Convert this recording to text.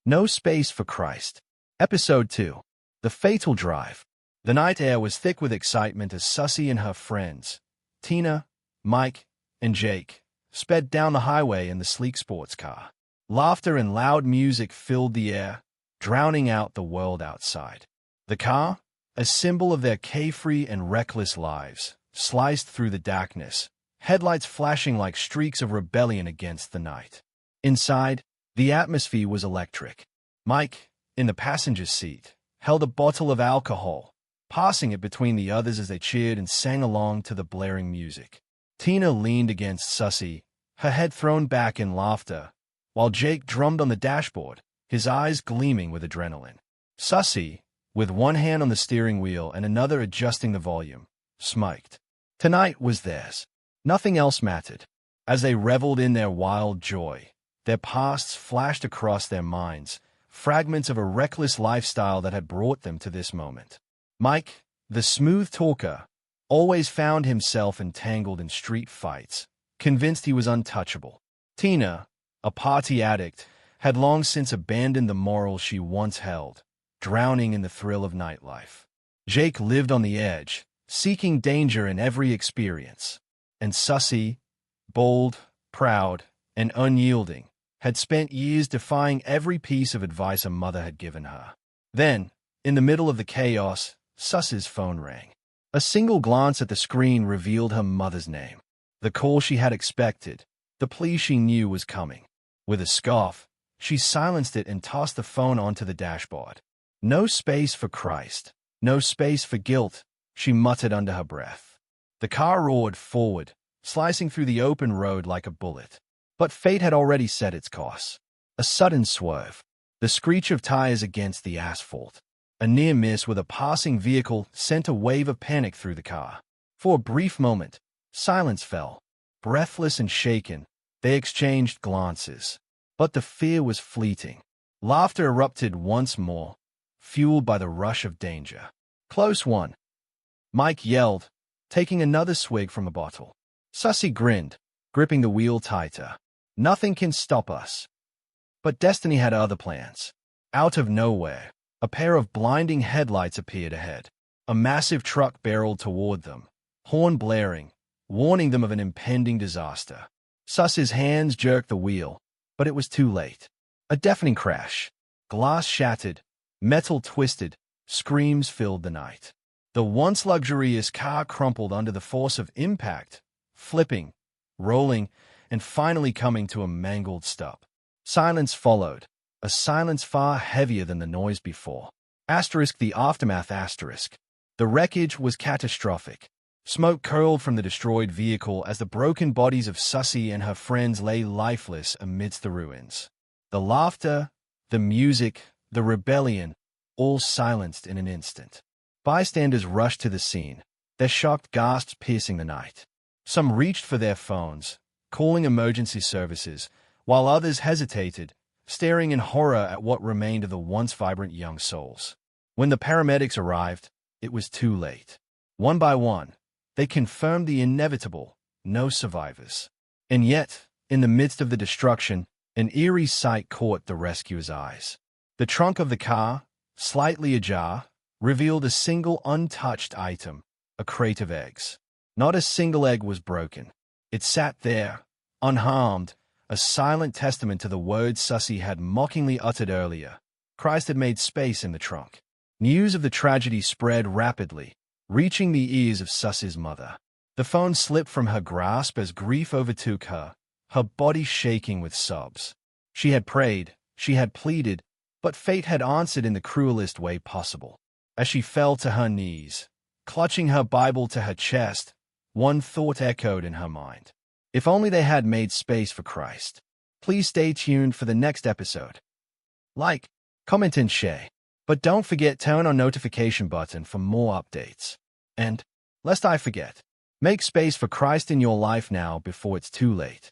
No Space for Christ. Episode 2. The Fatal Drive. The night air was thick with excitement as Sussy and her friends, Tina, Mike, and Jake, sped down the highway in the sleek sports car. Laughter and loud music filled the air, drowning out the world outside. The car, a symbol of their carefree and reckless lives, sliced through the darkness, headlights flashing like streaks of rebellion against the night. Inside, the atmosphere was electric. Mike, in the passenger seat, held a bottle of alcohol, passing it between the others as they cheered and sang along to the blaring music. Tina leaned against Sussy, her head thrown back in laughter, while Jake drummed on the dashboard, his eyes gleaming with adrenaline. Sussy, with one hand on the steering wheel and another adjusting the volume, smiked. Tonight was theirs. Nothing else mattered. As they reveled in their wild joy, their pasts flashed across their minds, fragments of a reckless lifestyle that had brought them to this moment. Mike, the smooth talker, always found himself entangled in street fights, convinced he was untouchable. Tina, a party addict, had long since abandoned the morals she once held, drowning in the thrill of nightlife. Jake lived on the edge, seeking danger in every experience. And Sussy, bold, proud, and unyielding, had spent years defying every piece of advice a mother had given her. Then, in the middle of the chaos, Sussy's phone rang. A single glance at the screen revealed her mother's name. The call she had expected, the plea she knew was coming. With a scoff, she silenced it and tossed the phone onto the dashboard. No space for Christ, no space for guilt, she muttered under her breath. The car roared forward, slicing through the open road like a bullet. But fate had already set its course. A sudden swerve, the screech of tires against the asphalt. A near miss with a passing vehicle sent a wave of panic through the car. For a brief moment, silence fell. Breathless and shaken, they exchanged glances. But the fear was fleeting. Laughter erupted once more, fueled by the rush of danger. Close one, Mike yelled, taking another swig from a bottle. Sussy grinned, gripping the wheel tighter. Nothing can stop us. But destiny had other plans. Out of nowhere, a pair of blinding headlights appeared ahead. A massive truck barreled toward them, horn blaring, warning them of an impending disaster. Sussy's hands jerked the wheel, but it was too late. A deafening crash. Glass shattered, metal twisted, screams filled the night. The once luxurious car crumpled under the force of impact, flipping, rolling, and finally coming to a mangled stop. Silence followed, a silence far heavier than the noise before. The aftermath. The wreckage was catastrophic. Smoke curled from the destroyed vehicle as the broken bodies of Sussy and her friends lay lifeless amidst the ruins. The laughter, the music, the rebellion, all silenced in an instant. Bystanders rushed to the scene, their shocked gasps piercing the night. Some reached for their phones, calling emergency services, while others hesitated, staring in horror at what remained of the once vibrant young souls. When the paramedics arrived, it was too late. One by one, they confirmed the inevitable: no survivors. And yet, in the midst of the destruction, an eerie sight caught the rescuers' eyes. The trunk of the car, slightly ajar, revealed a single untouched item: a crate of eggs. Not a single egg was broken. It sat there, unharmed, a silent testament to the words Sussy had mockingly uttered earlier. Christ had made space in the trunk. News of the tragedy spread rapidly, reaching the ears of Sussy's mother. The phone slipped from her grasp as grief overtook her, her body shaking with sobs. She had prayed, she had pleaded, but fate had answered in the cruelest way possible. As she fell to her knees, clutching her Bible to her chest, one thought echoed in her mind: if only they had made space for Christ. Please stay tuned for the next episode. Like, comment, and share. But don't forget, turn on notification button for more updates. And, lest I forget, make space for Christ in your life now before it's too late.